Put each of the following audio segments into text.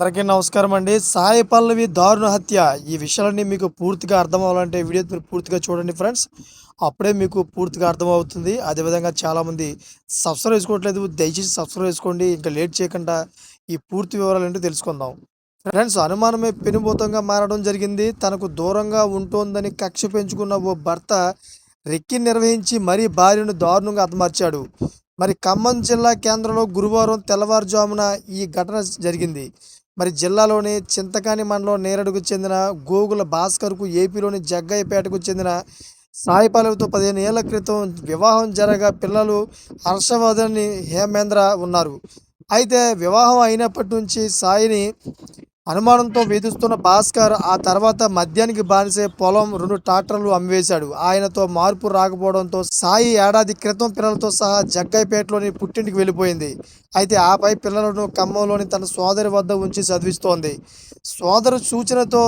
అందరికీ నమస్కారం అండి. సాయి పల్లవి దారుణ హత్య. ఈ విషయాలన్నీ మీకు పూర్తిగా అర్థం అవ్వాలంటే వీడియో మీరు పూర్తిగా చూడండి ఫ్రెండ్స్. అప్పుడే మీకు పూర్తిగా అర్థమవుతుంది. అదేవిధంగా చాలామంది సబ్స్క్రైబ్ చేసుకోవట్లేదు. దయచేసి సబ్స్క్రైబ్ చేసుకోండి. ఇంకా లేట్ చేయకుండా ఈ పూర్తి వివరాలేంటో తెలుసుకుందాం. ఫ్రెండ్స్, అనుమానమే పెనుభూతంగా మారడం జరిగింది. తనకు దూరంగా ఉంటోందని కక్ష పెంచుకున్న ఓ భర్త రెక్కి నిర్వహించి మరీ భార్యను దారుణంగా హతమార్చాడు. మరి ఖమ్మం జిల్లా కేంద్రంలో గురువారం తెల్లవారుజామున ఈ ఘటన జరిగింది. మరి జిల్లాలోని చింతకాని మండలం నేరడుకు చెందిన గోగుల భాస్కర్కు ఏపీలోని జగ్గయ్యపేటకు చెందిన సాయిపాలెంతో 15 ఏళ్ల క్రితం వివాహం జరగా పిల్లలు హర్షవర్ధన్, హేమేంద్ర ఉన్నారు. అయితే వివాహం అయినప్పటి నుంచి సాయిని అనుమానంతో వేధిస్తున్న భాస్కర్ ఆ తర్వాత మద్యానికి బానిసై పొలం, 2 ట్రాక్టర్లు అమ్మివేశాడు. ఆయనతో మార్పు రాకపోవడంతో సాయి ఏడాది క్రితం పిల్లలతో సహా జగ్గయ్యపేటలోని పుట్టింటికి వెళ్ళిపోయింది. అయితే ఆపై పిల్లలను ఖమ్మంలోని తన సోదరి వద్ద ఉంచి చదివిస్తోంది. సోదరు సూచనతో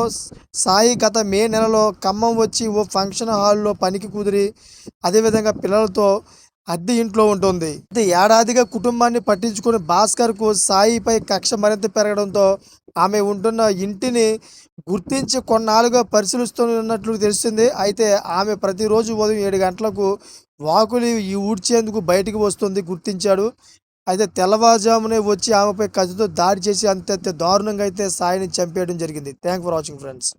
సాయి గత మే నెలలో ఖమ్మం వచ్చి ఓ ఫంక్షన్ హాల్లో పనికి కుదిరి అదేవిధంగా పిల్లలతో అద్దె ఇంట్లో ఉంటుంది. అయితే ఏడాదిగా కుటుంబాన్ని పట్టించుకుని భాస్కర్కు సాయిపై కక్ష మరింత పెరగడంతో ఆమె ఉంటున్న ఇంటిని గుర్తించి కొన్నాళ్ళుగా పరిశీలిస్తున్నట్లు తెలిసింది. అయితే ఆమె ప్రతిరోజు ఉదయం 7 గంటలకు వాకిలి ఊడ్చేందుకు బయటికి వస్తుంది గుర్తించాడు. అయితే తెల్లవారుజామునే వచ్చి ఆమెపై కత్తితో దాడి చేసి అత్యంత దారుణంగా అయితే సాయిని చంపేయడం జరిగింది. Thank for watching friends.